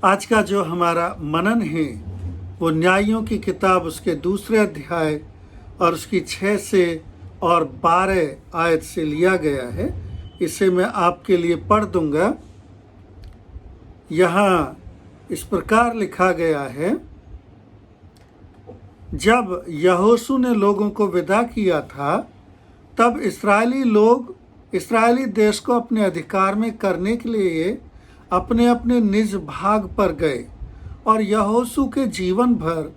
आज का जो हमारा मनन है वो न्यायों की किताब उसके 2 अध्याय और उसकी 6 से और 12 आयत से लिया गया है। इसे मैं आपके लिए पढ़ दूंगा। यहाँ इस प्रकार लिखा गया है, जब यहोशू ने लोगों को विदा किया था तब इस्राएली देश को अपने अधिकार में करने के लिए अपने अपने निज भाग पर गए और यहोशू के जीवन भर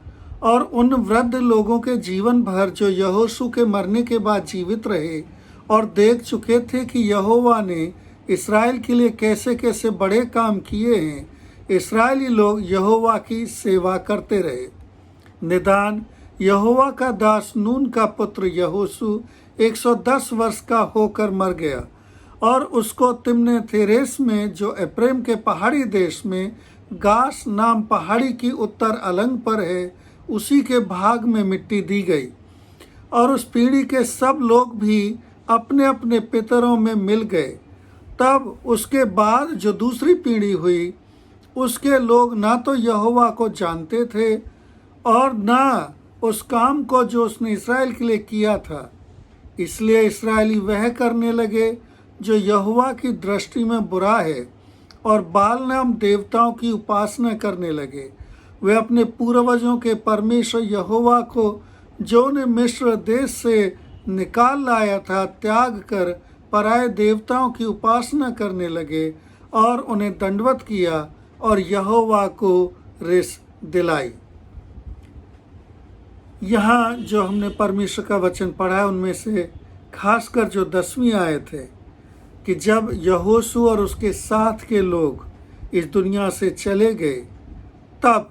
और उन वृद्ध लोगों के जीवन भर जो यहोशू के मरने के बाद जीवित रहे और देख चुके थे कि यहोवा ने इस्राएल के लिए कैसे कैसे बड़े काम किए हैं, इस्राएली लोग यहोवा की सेवा करते रहे। निदान यहोवा का दास नून का पुत्र यहोशू 110 वर्ष का होकर मर गया और उसको तिम्ने थेरेस में जो एप्रैम के पहाड़ी देश में गास नाम पहाड़ी की उत्तर अलंग पर है उसी के भाग में मिट्टी दी गई। और उस पीढ़ी के सब लोग भी अपने अपने पितरों में मिल गए। तब उसके बाद जो दूसरी पीढ़ी हुई उसके लोग ना तो यहोवा को जानते थे और ना उस काम को जो उसने इस्राएल के लिए किया था। इसलिए इस्राएली वह करने लगे जो यहोवा की दृष्टि में बुरा है और बाल नाम देवताओं की उपासना करने लगे। वे अपने पूर्वजों के परमेश्वर यहोवा को जो ने मिस्र देश से निकाल लाया था त्याग कर पराये देवताओं की उपासना करने लगे और उन्हें दंडवत किया और यहोवा को रिस दिलाई। यहाँ जो हमने परमेश्वर का वचन पढ़ा है उनमें से खासकर जो 10वीं आयत है कि जब यहोशू और उसके साथ के लोग इस दुनिया से चले गए तब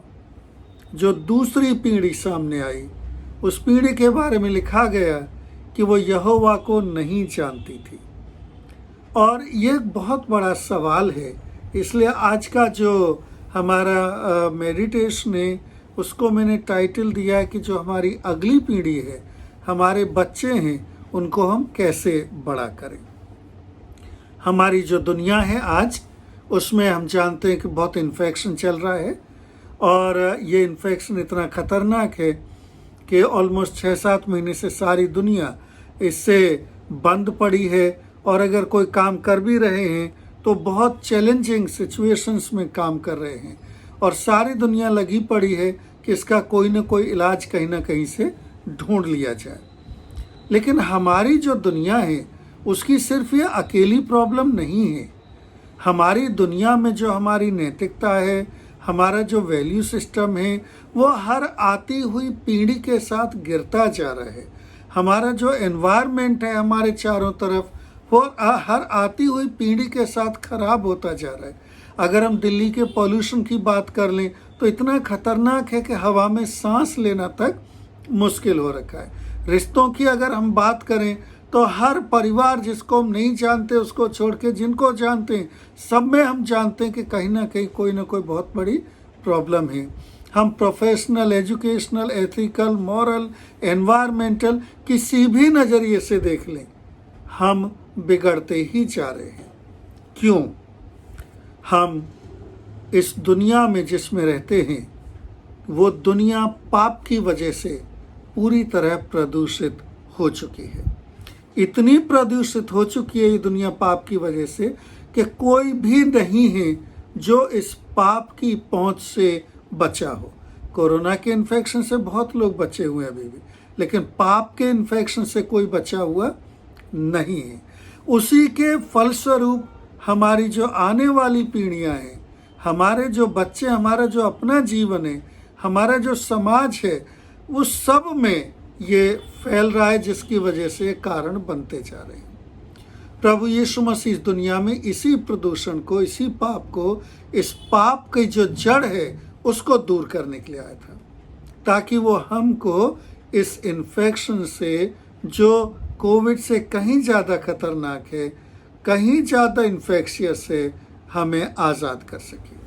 जो दूसरी पीढ़ी सामने आई उस पीढ़ी के बारे में लिखा गया कि वो यहोवा को नहीं जानती थी। और ये एक बहुत बड़ा सवाल है। इसलिए आज का जो हमारा मेडिटेशन है उसको मैंने टाइटल दिया है कि जो हमारी अगली पीढ़ी है, हमारे बच्चे हैं, उनको हम कैसे बड़ा करें। हमारी जो दुनिया है आज उसमें हम जानते हैं कि बहुत इन्फेक्शन चल रहा है और ये इन्फेक्शन इतना ख़तरनाक है कि ऑलमोस्ट 6-7 महीने से सारी दुनिया इससे बंद पड़ी है और अगर कोई काम कर भी रहे हैं तो बहुत चैलेंजिंग सिचुएशंस में काम कर रहे हैं और सारी दुनिया लगी पड़ी है कि इसका कोई ना कोई इलाज कहीं ना कहीं से ढूंढ लिया जाए। लेकिन हमारी जो दुनिया है उसकी सिर्फ ये अकेली प्रॉब्लम नहीं है। हमारी दुनिया में जो हमारी नैतिकता है, हमारा जो वैल्यू सिस्टम है, वो हर आती हुई पीढ़ी के साथ गिरता जा रहा है। हमारा जो एनवायरनमेंट है हमारे चारों तरफ वो हर आती हुई पीढ़ी के साथ खराब होता जा रहा है। अगर हम दिल्ली के पॉल्यूशन की बात कर लें तो इतना खतरनाक है कि हवा में सांस लेना तक मुश्किल हो रखा है। रिश्तों की अगर हम बात करें तो हर परिवार जिसको हम नहीं जानते उसको छोड़ के जिनको जानते हैं सब में हम जानते हैं कि कहीं ना कहीं कोई ना कोई बहुत बड़ी प्रॉब्लम है। हम professional, educational, ethical, moral, environmental किसी भी नज़रिए से देख लें हम बिगड़ते ही जा रहे हैं। क्यों? हम इस दुनिया में जिसमें रहते हैं वो दुनिया पाप की वजह से पूरी तरह प्रदूषित हो चुकी है। इतनी प्रदूषित हो चुकी है ये दुनिया पाप की वजह से कि कोई भी नहीं है जो इस पाप की पहुंच से बचा हो। कोरोना के इन्फेक्शन से बहुत लोग बचे हुए हैं अभी भी, लेकिन पाप के इन्फेक्शन से कोई बचा हुआ नहीं है। उसी के फलस्वरूप हमारी जो आने वाली पीढ़ियां हैं, हमारे जो बच्चे, हमारा जो अपना जीवन है, हमारा जो समाज है, उस सब में ये फैल रहा है जिसकी वजह से कारण बनते जा रहे हैं। प्रभु यीशु मसीह इस दुनिया में इसी प्रदूषण को, इसी पाप को, इस पाप की जो जड़ है उसको दूर करने के लिए आया था ताकि वो हमको इस इन्फेक्शन से जो कोविड से कहीं ज़्यादा खतरनाक है, कहीं ज़्यादा इन्फेक्शियस है, हमें आज़ाद कर सके।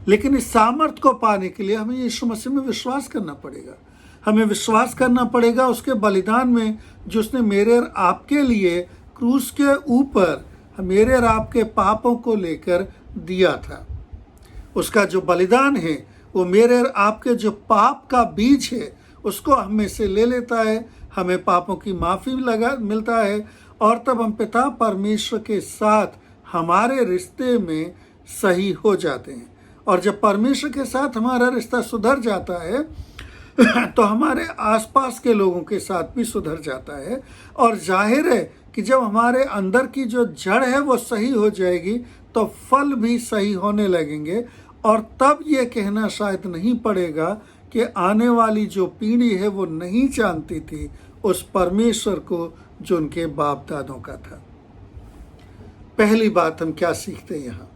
लेकिन इस सामर्थ्य को पाने के लिए हमें यीशु मसीह में विश्वास करना पड़ेगा। हमें विश्वास करना पड़ेगा उसके बलिदान में जो उसने मेरे और आपके लिए क्रूस के ऊपर मेरे और आपके पापों को लेकर दिया था। उसका जो बलिदान है वो मेरे और आपके जो पाप का बीज है उसको हमें से ले लेता है, हमें पापों की माफ़ी मिलता है, और तब हम पिता परमेश्वर के साथ हमारे रिश्ते में सही हो जाते हैं। और जब परमेश्वर के साथ हमारा रिश्ता सुधर जाता है तो हमारे आसपास के लोगों के साथ भी सुधर जाता है। और जाहिर है कि जब हमारे अंदर की जो जड़ है वो सही हो जाएगी तो फल भी सही होने लगेंगे। और तब ये कहना शायद नहीं पड़ेगा कि आने वाली जो पीढ़ी है वो नहीं जानती थी उस परमेश्वर को जो उनके बाप दादों का था। पहली बात हम क्या सीखते हैं यहाँ,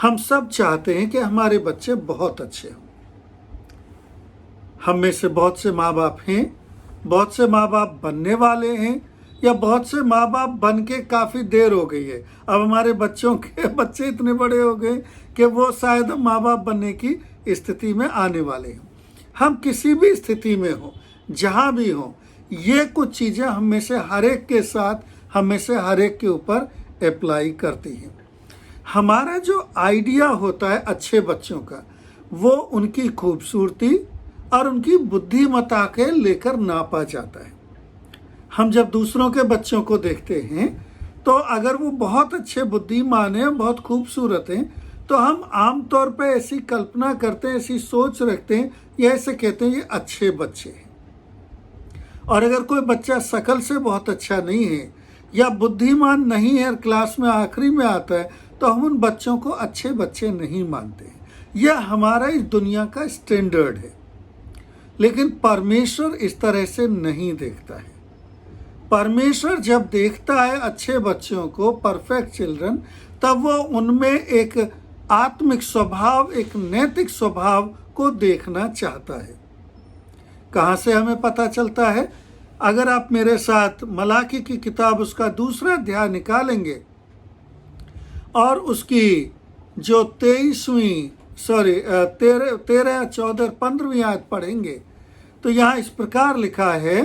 हम सब चाहते हैं कि हमारे बच्चे बहुत अच्छे हों। हम में से बहुत से माँ बाप हैं, बहुत से माँ बाप बनने वाले हैं, या बहुत से माँ बाप बन के काफ़ी देर हो गई है। अब हमारे बच्चों के बच्चे इतने बड़े हो गए कि वो शायद माँ बाप बनने की स्थिति में आने वाले हैं। हम किसी भी स्थिति में हो, जहाँ भी हो, ये कुछ चीज़ें हम में से हर एक के साथ, हम में से हर एक के ऊपर अप्लाई करती हैं। हमारा जो आइडिया होता है अच्छे बच्चों का, वो उनकी खूबसूरती और उनकी बुद्धिमत्ता के लेकर नापा जाता है। हम जब दूसरों के बच्चों को देखते हैं तो अगर वो बहुत अच्छे बुद्धिमान हैं, बहुत खूबसूरत हैं, तो हम आमतौर पे ऐसी कल्पना करते हैं, ऐसी सोच रखते हैं, या ऐसे कहते हैं ये अच्छे बच्चे हैं। और अगर कोई बच्चा शकल से बहुत अच्छा नहीं है या बुद्धिमान नहीं है, क्लास में आखिरी में आता है, तो हम उन बच्चों को अच्छे बच्चे नहीं मानते। यह हमारा इस दुनिया का स्टैंडर्ड है। लेकिन परमेश्वर इस तरह से नहीं देखता है। परमेश्वर जब देखता है अच्छे बच्चों को, परफेक्ट चिल्ड्रन, तब वो उनमें एक आत्मिक स्वभाव, एक नैतिक स्वभाव को देखना चाहता है। कहाँ से हमें पता चलता है? अगर आप मेरे साथ मलाकी की किताब उसका 2 अध्याय निकालेंगे और उसकी जो 13, 14, 15वीं आयत पढ़ेंगे तो यहाँ इस प्रकार लिखा है,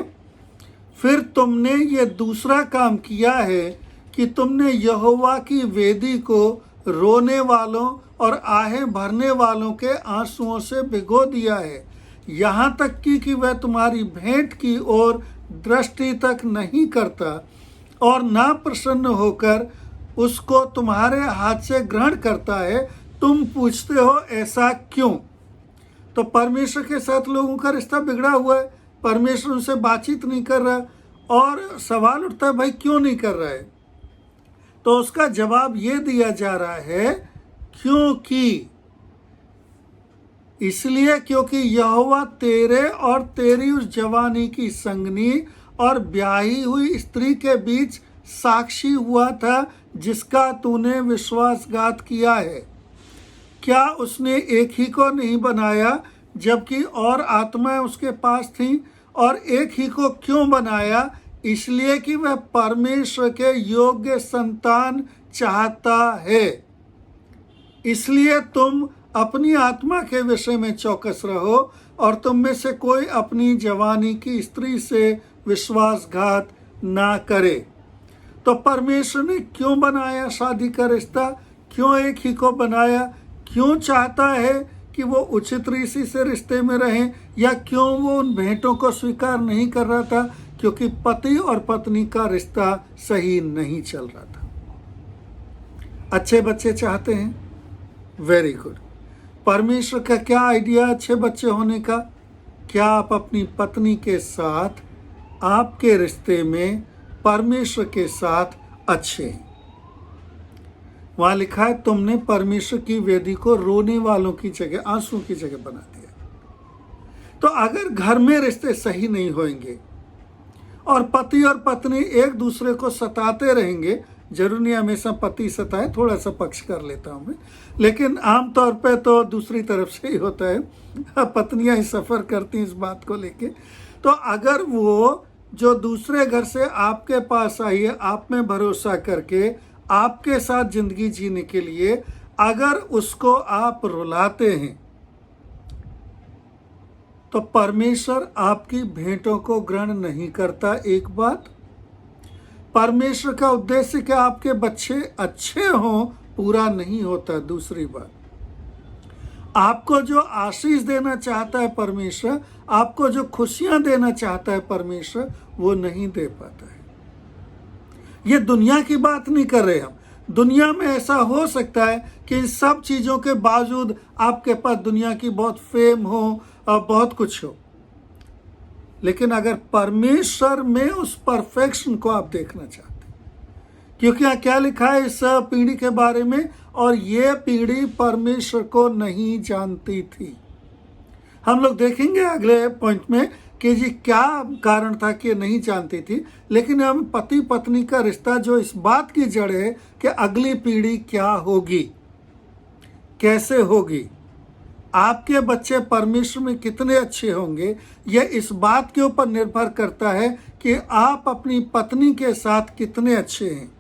फिर तुमने ये दूसरा काम किया है कि तुमने यहोवा की वेदी को रोने वालों और आहें भरने वालों के आंसुओं से भिगो दिया है, यहाँ तक कि वह तुम्हारी भेंट की ओर दृष्टि तक नहीं करता और ना प्रसन्न होकर उसको तुम्हारे हाथ से ग्रहण करता है। तुम पूछते हो ऐसा क्यों? तो परमेश्वर के साथ लोगों का रिश्ता बिगड़ा हुआ है, परमेश्वर उनसे बातचीत नहीं कर रहा, और सवाल उठता है भाई क्यों नहीं कर रहा है? तो उसका जवाब ये दिया जा रहा है, क्योंकि, इसलिए क्योंकि यहोवा तेरे और तेरी उस जवानी की संगनी और ब्याही हुई स्त्री के बीच साक्षी हुआ था जिसका तूने विश्वासघात किया है। क्या उसने एक ही को नहीं बनाया जबकि और आत्माएं उसके पास थीं? और एक ही को क्यों बनाया? इसलिए कि वह परमेश्वर के योग्य संतान चाहता है। इसलिए तुम अपनी आत्मा के विषय में चौकस रहो और तुम में से कोई अपनी जवानी की स्त्री से विश्वासघात ना करे। तो परमेश्वर ने क्यों बनाया शादी का रिश्ता? क्यों एक ही को बनाया? क्यों चाहता है कि वो उचित रीति से रिश्ते में रहें? या क्यों वो उन भेंटों को स्वीकार नहीं कर रहा था? क्योंकि पति और पत्नी का रिश्ता सही नहीं चल रहा था। अच्छे बच्चे चाहते हैं, वेरी गुड। परमेश्वर का क्या आइडिया अच्छे बच्चे होने का? क्या आप अपनी पत्नी के साथ, आपके रिश्ते में परमेश्वर के साथ अच्छे हैं? वहाँ लिखा है, तुमने परमेश्वर की वेदी को रोने वालों की जगह, आंसू की जगह बना दिया। तो अगर घर में रिश्ते सही नहीं होंगे और पति और पत्नी एक दूसरे को सताते रहेंगे, जरूर नहीं हमेशा पति सताए, थोड़ा सा पक्ष कर लेता हूँ मैं, लेकिन आमतौर पे तो दूसरी तरफ से ही होता है, पत्नियां ही सफ़र करती हैं इस बात को लेके। तो अगर वो जो दूसरे घर से आपके पास आई है, आप में भरोसा करके आपके साथ ज़िंदगी जीने के लिए, अगर उसको आप रुलाते हैं तो परमेश्वर आपकी भेंटों को ग्रहण नहीं करता। एक बात, परमेश्वर का उद्देश्य कि आपके बच्चे अच्छे हों पूरा नहीं होता। दूसरी बात, आपको जो आशीष देना चाहता है परमेश्वर, आपको जो खुशियां देना चाहता है परमेश्वर, वो नहीं दे पाता है। ये दुनिया की बात नहीं कर रहे हम। दुनिया में ऐसा हो सकता है कि इन सब चीज़ों के बावजूद आपके पास दुनिया की बहुत फेम हो और बहुत कुछ हो, लेकिन अगर परमेश्वर में उस परफेक्शन को आप देखना चाहते हैं, क्योंकि यहाँ क्या लिखा है इस पीढ़ी के बारे में, और ये पीढ़ी परमेश्वर को नहीं जानती थी। हम लोग देखेंगे अगले पॉइंट में कि जी क्या कारण था कि नहीं जानती थी, लेकिन हम पति पत्नी का रिश्ता जो इस बात की जड़ है कि अगली पीढ़ी क्या होगी, कैसे होगी, आपके बच्चे परमेश्वर में कितने अच्छे होंगे, यह इस बात के ऊपर निर्भर करता है कि आप अपनी पत्नी के साथ कितने अच्छे हैं,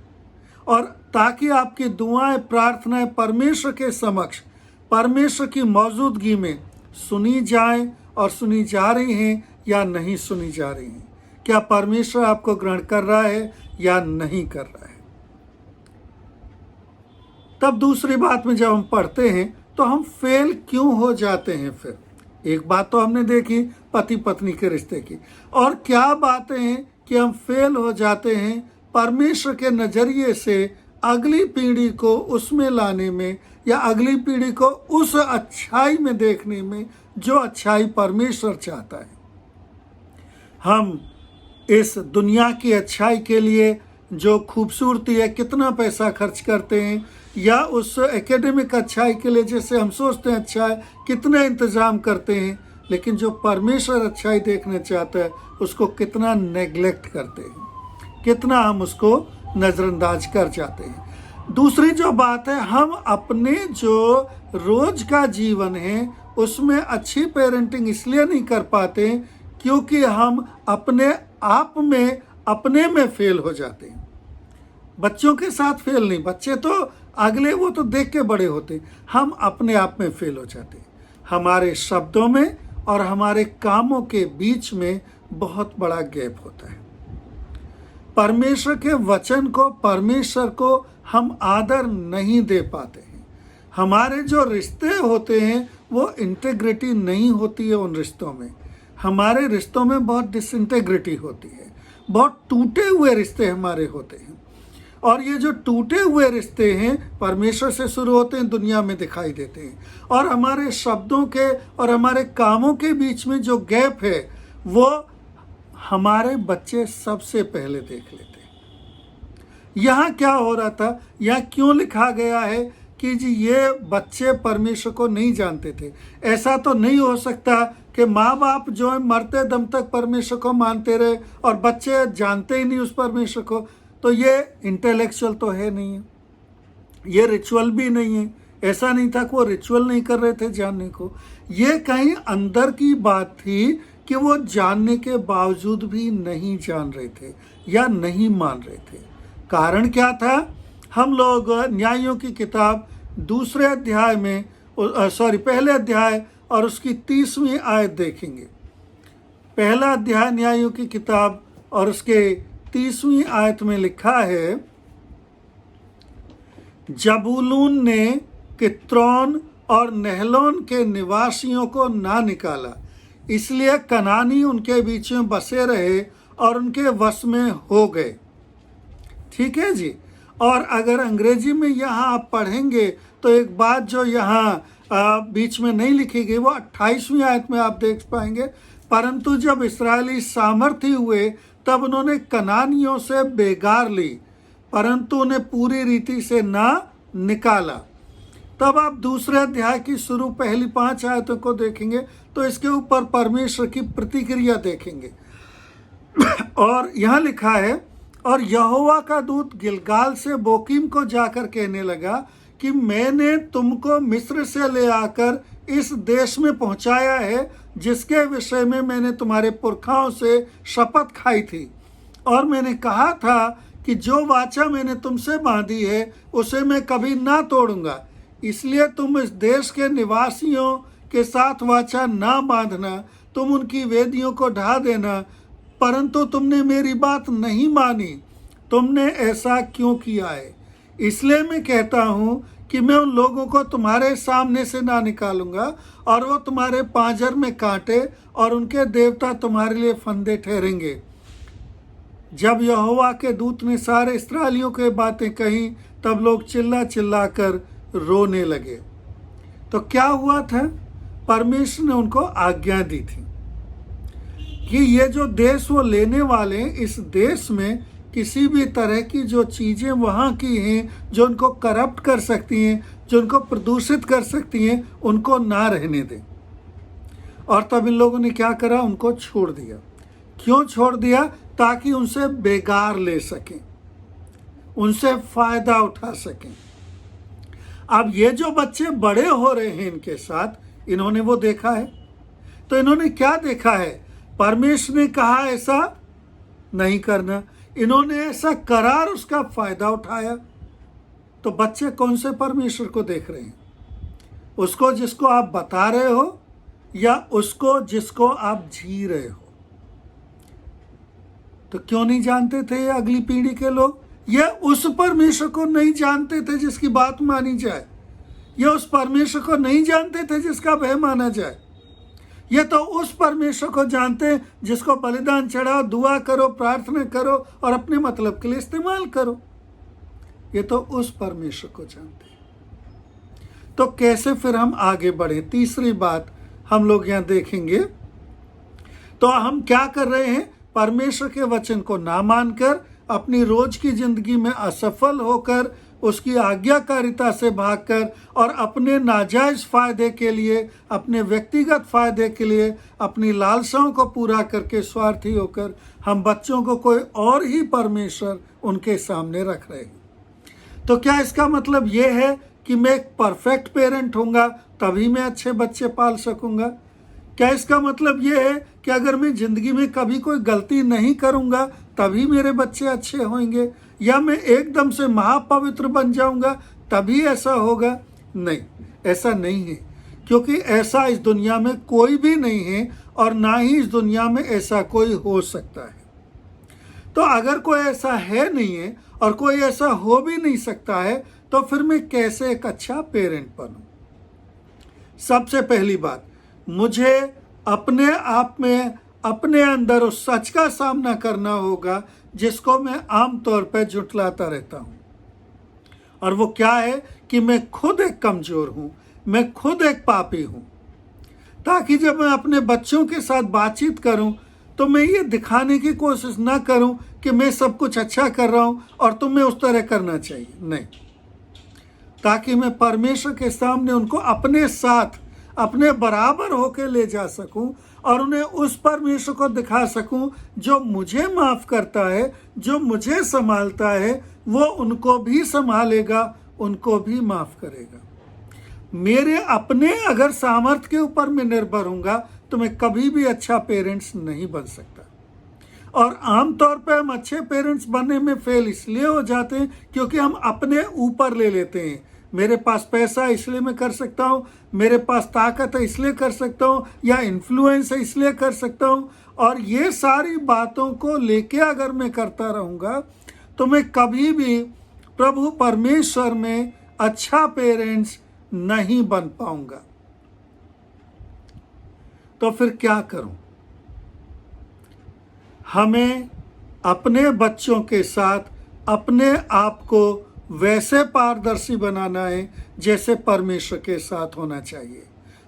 और ताकि आपकी दुआएं प्रार्थनाएं परमेश्वर के समक्ष परमेश्वर की मौजूदगी में सुनी जाएं और सुनी जा रही हैं या नहीं सुनी जा रही हैं। क्या परमेश्वर आपको ग्रहण कर रहा है या नहीं कर रहा है। तब दूसरी बात में जब हम पढ़ते हैं तो हम फेल क्यों हो जाते हैं। फिर एक बात तो हमने देखी पति पत्नी के रिश्ते की, और क्या बातें हैं कि हम फेल हो जाते हैं परमेश्वर के नजरिए से अगली पीढ़ी को उसमें लाने में, या अगली पीढ़ी को उस अच्छाई में देखने में जो अच्छाई परमेश्वर चाहता है। हम इस दुनिया की अच्छाई के लिए जो खूबसूरती है कितना पैसा खर्च करते हैं, या उस एकेडमिक अच्छाई के लिए जैसे हम सोचते हैं अच्छा है कितना इंतज़ाम करते हैं, लेकिन जो परमेश्वर अच्छाई देखना चाहता है उसको कितना नेग्लेक्ट करते हैं, कितना हम उसको नज़रअंदाज कर जाते हैं। दूसरी जो बात है, हम अपने जो रोज का जीवन है उसमें अच्छी पेरेंटिंग इसलिए नहीं कर पाते क्योंकि हम अपने आप में अपने में फेल हो जाते हैं। बच्चों के साथ फेल नहीं, बच्चे तो अगले वो तो देख के बड़े होते, हम अपने आप में फेल हो जाते हैं। हमारे शब्दों में और हमारे कामों के बीच में बहुत बड़ा गैप होता है। परमेश्वर के वचन को, परमेश्वर को हम आदर नहीं दे पाते हैं। हमारे जो रिश्ते होते हैं वो इंटेग्रिटी नहीं होती है उन रिश्तों में। हमारे रिश्तों में बहुत डिसइंटेग्रिटी होती है, बहुत टूटे हुए रिश्ते हमारे होते हैं। और ये जो टूटे हुए रिश्ते हैं परमेश्वर से शुरू होते हैं, दुनिया में दिखाई देते हैं, और हमारे शब्दों के और हमारे कामों के बीच में जो गैप है वो हमारे बच्चे सबसे पहले देख लेते हैं। यहाँ क्या हो रहा था, यहाँ क्यों लिखा गया है कि जी ये बच्चे परमेश्वर को नहीं जानते थे। ऐसा तो नहीं हो सकता कि माँ बाप जो है मरते दम तक परमेश्वर को मानते रहे और बच्चे जानते ही नहीं उस परमेश्वर को। तो ये इंटेलेक्चुअल तो है नहीं है, ये रिचुअल भी नहीं है। ऐसा नहीं था कि वो रिचुअल नहीं कर रहे थे जानने को, ये कहीं अंदर की बात थी कि वो जानने के बावजूद भी नहीं जान रहे थे या नहीं मान रहे थे। कारण क्या था, हम लोग न्यायों की किताब दूसरे अध्याय में पहले अध्याय और उसकी 30वीं आयत देखेंगे। पहला अध्याय न्यायों की किताब और उसके 30वीं आयत में लिखा है, जबूलून ने कित्रोन और नहलोन के निवासियों को ना निकाला, इसलिए कनानी उनके बीच में बसे रहे और उनके वश में हो गए। ठीक है जी। और अगर अंग्रेजी में यहाँ आप पढ़ेंगे तो एक बात जो यहाँ बीच में नहीं लिखी गई वो 28वीं आयत में आप देख पाएंगे, परंतु जब इस्राएली सामर्थी हुए तब उन्होंने कनानियों से बेगार ली, परंतु उन्हें पूरी रीति से ना निकाला। तब आप दूसरे अध्याय की शुरू पहली 5 आयतों को देखेंगे तो इसके ऊपर परमेश्वर की प्रतिक्रिया देखेंगे। और यहाँ लिखा है, और यहोवा का दूत गिलगाल से बोकीम को जाकर कहने लगा कि मैंने तुमको मिस्र से ले आकर इस देश में पहुंचाया है जिसके विषय में मैंने तुम्हारे पुरखाओं से शपथ खाई थी, और मैंने कहा था कि जो वाचा मैंने तुमसे बांधी है उसे मैं कभी ना तोड़ूंगा। इसलिए तुम इस देश के निवासियों के साथ वाचा ना बांधना, तुम उनकी वेदियों को ढा देना, परंतु तुमने मेरी बात नहीं मानी। तुमने ऐसा क्यों किया है? इसलिए मैं कहता हूँ कि मैं उन लोगों को तुम्हारे सामने से ना निकालूंगा और वो तुम्हारे पांजर में कांटे और उनके देवता तुम्हारे लिए फंदे ठहरेंगे। जब यहोवा के दूत ने सारे इस्राएलियों के बातें कही तब लोग चिल्ला चिल्ला कर रोने लगे। तो क्या हुआ था? परमेश्वर ने उनको आज्ञा दी थी कि ये जो देश वो लेने वाले हैं, इस देश में किसी भी तरह की जो चीज़ें वहाँ की हैं जो उनको करप्ट कर सकती हैं, जो उनको प्रदूषित कर सकती हैं, उनको ना रहने दें। और तब इन लोगों ने क्या करा? उनको छोड़ दिया। क्यों छोड़ दिया? ताकि उनसे बेगार ले सकें, उनसे फायदा उठा सकें। अब ये जो बच्चे बड़े हो रहे हैं इनके साथ, इन्होंने वो देखा है। तो इन्होंने क्या देखा है? परमेश्वर ने कहा ऐसा नहीं करना, इन्होंने ऐसा करा और उसका फायदा उठाया। तो बच्चे कौन से परमेश्वर को देख रहे हैं? उसको जिसको आप बता रहे हो या उसको जिसको आप जी रहे हो? तो क्यों नहीं जानते थे ये अगली पीढ़ी के लोग? ये उस परमेश्वर को नहीं जानते थे जिसकी बात मानी जाए, ये उस परमेश्वर को नहीं जानते थे जिसका भय माना जाए। ये तो उस परमेश्वर को जानते हैं जिसको बलिदान चढ़ाओ, दुआ करो, प्रार्थना करो और अपने मतलब के लिए इस्तेमाल करो। ये तो उस परमेश्वर को जानते हैं। तो कैसे फिर हम आगे बढ़े? तीसरी बात हम लोग यहाँ देखेंगे। तो हम क्या कर रहे हैं? परमेश्वर के वचन को ना मानकर अपनी रोज की जिंदगी में असफल होकर, उसकी आज्ञाकारिता से भागकर और अपने नाजायज फायदे के लिए, अपने व्यक्तिगत फायदे के लिए, अपनी लालसाओं को पूरा करके स्वार्थी होकर हम बच्चों को कोई और ही परमेश्वर उनके सामने रख रहे हैं। तो क्या इसका मतलब ये है कि मैं एक परफेक्ट पेरेंट होऊंगा तभी मैं अच्छे बच्चे पाल सकूंगा? क्या इसका मतलब ये है कि अगर मैं जिंदगी में कभी कोई गलती नहीं करूंगा तभी मेरे बच्चे अच्छे होंगे, या मैं एकदम से महापवित्र बन जाऊंगा तभी ऐसा होगा? नहीं, ऐसा नहीं है, क्योंकि ऐसा इस दुनिया में कोई भी नहीं है और ना ही इस दुनिया में ऐसा कोई हो सकता है। तो अगर कोई ऐसा है नहीं है और कोई ऐसा हो भी नहीं सकता है, तो फिर मैं कैसे एक अच्छा पेरेंट बनूं? सबसे पहली बात, मुझे अपने आप में, अपने अंदर उस सच का सामना करना होगा जिसको मैं आमतौर पर झुठलाता रहता हूं। और वो क्या है कि मैं खुद एक कमजोर हूं, मैं खुद एक पापी हूं। ताकि जब मैं अपने बच्चों के साथ बातचीत करूं तो मैं ये दिखाने की कोशिश ना करूं कि मैं सब कुछ अच्छा कर रहा हूं और तुम्हें उस तरह करना चाहिए, नहीं। ताकि मैं परमेश्वर के सामने उनको अपने साथ, अपने बराबर होके ले जा सकूं और उन्हें उस परमेश्वर को दिखा सकूं जो मुझे माफ करता है, जो मुझे संभालता है, वो उनको भी संभालेगा, उनको भी माफ करेगा। मेरे अपने अगर सामर्थ्य के ऊपर मैं निर्भर हूंगा तो मैं कभी भी अच्छा पेरेंट्स नहीं बन सकता। और आमतौर पर हम अच्छे पेरेंट्स बनने में फेल इसलिए हो जाते हैं क्योंकि हम अपने ऊपर ले लेते हैं। मेरे पास पैसा है इसलिए मैं कर सकता हूँ, मेरे पास ताकत है इसलिए कर सकता हूँ, या इन्फ्लुएंस है इसलिए कर सकता हूँ। और ये सारी बातों को लेके अगर मैं करता रहूँगा तो मैं कभी भी प्रभु परमेश्वर में अच्छा पेरेंट्स नहीं बन पाऊंगा। तो फिर क्या करूं? हमें अपने बच्चों के साथ अपने आप को वैसे पारदर्शी बनाना है जैसे परमेश्वर के साथ होना चाहिए।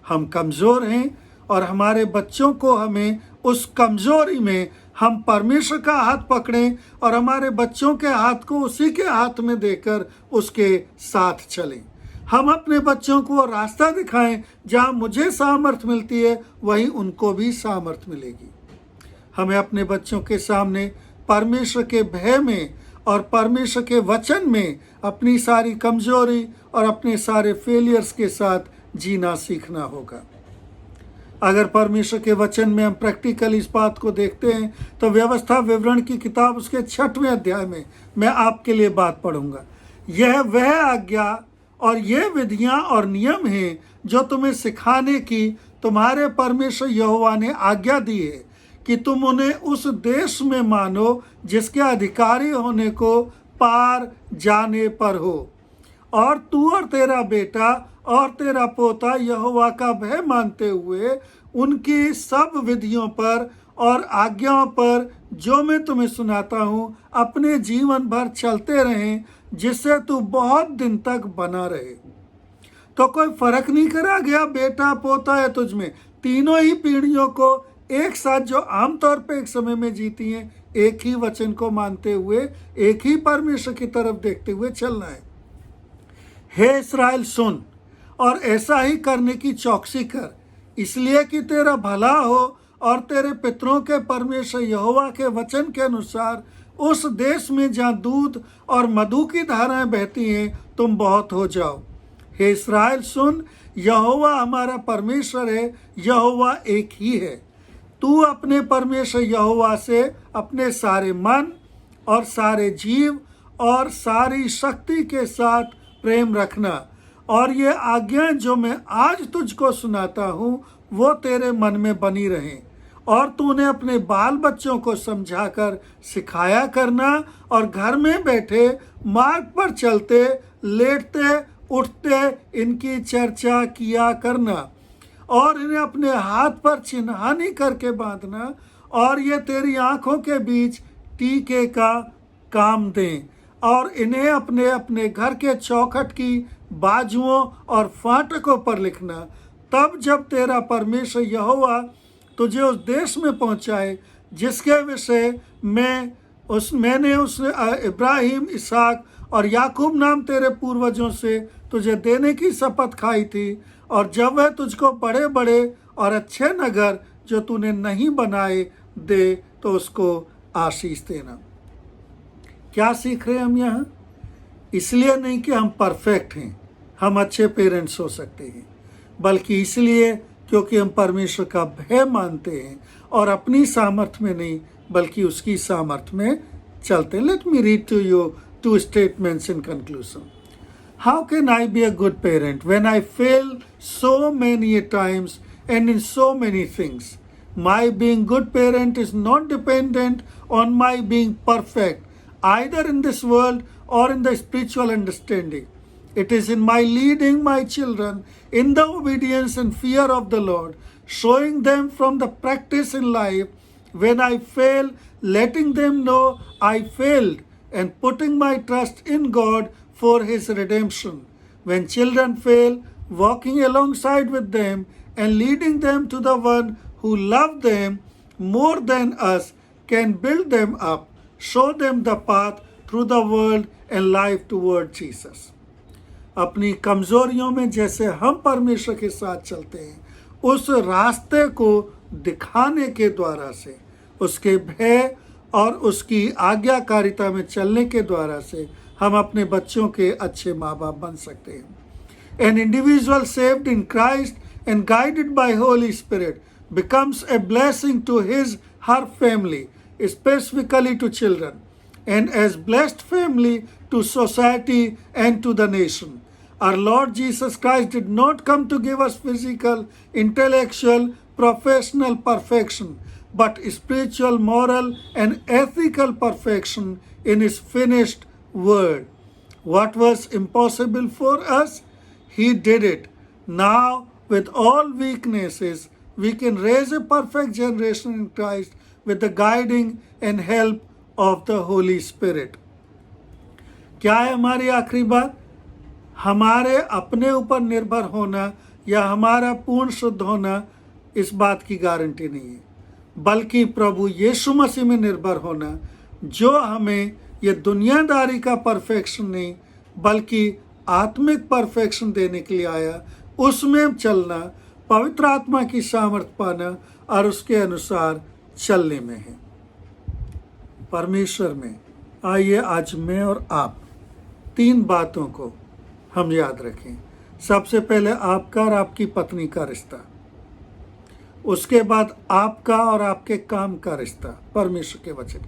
हम कमज़ोर हैं और हमारे बच्चों को हमें उस कमज़ोरी में हम परमेश्वर का हाथ पकड़ें और हमारे बच्चों के हाथ को उसी के हाथ में देकर उसके साथ चलें। हम अपने बच्चों को रास्ता दिखाएं, जहां मुझे सामर्थ मिलती है वहीं उनको भी सामर्थ मिलेगी। हमें अपने बच्चों के सामने परमेश्वर के भय में और परमेश्वर के वचन में अपनी सारी कमजोरी और अपने सारे फेलियर्स के साथ जीना सीखना होगा। अगर परमेश्वर के वचन में हम प्रैक्टिकल इस बात को देखते हैं तो व्यवस्था विवरण की किताब उसके 6वें अध्याय में मैं आपके लिए बात पढ़ूंगा। यह वह आज्ञा और ये विधियां और नियम हैं जो तुम्हें सिखाने की तुम्हारे परमेश्वर यहोवा ने आज्ञा दी है कि तुम उन्हें उस देश में मानो जिसके अधिकारी होने को पार जाने पर हो, और तू और तेरा बेटा और तेरा पोता यहोवा का भय मानते हुए उनकी सब विधियों पर और आज्ञाओं पर जो मैं तुम्हें सुनाता हूँ अपने जीवन भर चलते रहें, जिससे तू बहुत दिन तक बना रहे। तो कोई फर्क नहीं करा गया बेटा पोता या तुझ में, तीनों ही पीढ़ियों को एक साथ जो आमतौर पे एक समय में जीती हैं, एक ही वचन को मानते हुए एक ही परमेश्वर की तरफ देखते हुए चलना है। हे इस्राएल सुन और ऐसा ही करने की चौकसी कर, इसलिए कि तेरा भला हो और तेरे पितरों के परमेश्वर यहोवा के वचन के अनुसार उस देश में जहाँ दूध और मधु की धाराएं बहती हैं तुम बहुत हो जाओ। हे इस्राएल सुन, यहोवा हमारा परमेश्वर है, यहोवा एक ही है। तू अपने परमेश्वर यहोवा से अपने सारे मन और सारे जीव और सारी शक्ति के साथ प्रेम रखना, और ये आज्ञाएं जो मैं आज तुझको सुनाता हूँ वो तेरे मन में बनी रहें, और तूने अपने बाल बच्चों को समझाकर सिखाया करना, और घर में बैठे मार्ग पर चलते लेटते उठते इनकी चर्चा किया करना, और इन्हें अपने हाथ पर चिन्हानी करके बांधना, और ये तेरी आंखों के बीच टीके का काम दें, और इन्हें अपने अपने घर के चौखट की बाजुओं और फाटकों पर लिखना। तब जब तेरा परमेश्वर यहोवा तुझे उस देश में पहुंचाए जिसके विषय मैंने उस इब्राहिम, इसहाक और याकूब नाम तेरे पूर्वजों से तुझे देने की शपथ खाई थी, और जब वह तुझको बड़े बड़े और अच्छे नगर जो तूने नहीं बनाए दे तो उसको आशीष देना। क्या सीख रहे हैं हम यहाँ? इसलिए नहीं कि हम परफेक्ट हैं, हम अच्छे पेरेंट्स हो सकते हैं, बल्कि इसलिए क्योंकि हम परमेश्वर का भय मानते हैं और अपनी सामर्थ्य में नहीं बल्कि उसकी सामर्थ्य में चलते हैं। Let me read to you two statements in conclusion. How can I be a good parent when I fail so many times and in so many things? My being good parent is not dependent on my being perfect, either in this world or in the spiritual understanding. It is in my leading my children in the obedience and fear of the Lord, showing them from the practice in life. When I fail, letting them know I failed, and putting my trust in God for His redemption. When children fail, walking alongside with them and leading them to the one who loved them more than us, can build them up, show them the path through the world and life toward Jesus. अपनी कमजोरियों में जैसे हम परमेश्वर के साथ चलते हैं, उस रास्ते को दिखाने के द्वारा से, उसके भय और उसकी आज्ञाकारिता में चलने के द्वारा से हम अपने बच्चों के अच्छे माँ बाप बन सकते हैं। An individual saved in Christ and guided by Holy Spirit becomes a blessing to her family, specifically to children, and as blessed family to society and to the nation. Our Lord Jesus Christ did not come to give us physical, intellectual, professional perfection, but spiritual, moral, and ethical perfection in His finished word. What was impossible for us, He did it. Now, with all weaknesses, we can raise a perfect generation in Christ with the guiding and help of the Holy Spirit. क्या है हमारी आखिरी बात? हमारे अपने ऊपर निर्भर होना या हमारा पूर्ण शुद्ध होना इस बात की गारंटी नहीं है, बल्कि प्रभु यीशु मसीह में निर्भर होना, जो हमें ये दुनियादारी का परफेक्शन नहीं बल्कि आत्मिक परफेक्शन देने के लिए आया, उसमें चलना, पवित्र आत्मा की सामर्थ्य पाना और उसके अनुसार चलने में है। परमेश्वर में आइए आज मैं और आप 3 बातों को हम याद रखें। सबसे पहले आपका और आपकी पत्नी का रिश्ता, उसके बाद आपका और आपके काम का रिश्ता परमेश्वर के वचन,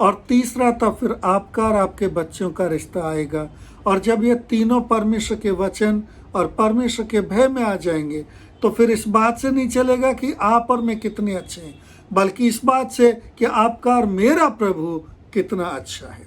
और तीसरा तब फिर आपका और आपके बच्चों का रिश्ता आएगा। और जब ये तीनों परमेश्वर के वचन और परमेश्वर के भय में आ जाएंगे तो फिर इस बात से नहीं चलेगा कि आप और मैं कितने अच्छे हैं, बल्कि इस बात से कि आपका और मेरा प्रभु कितना अच्छा है।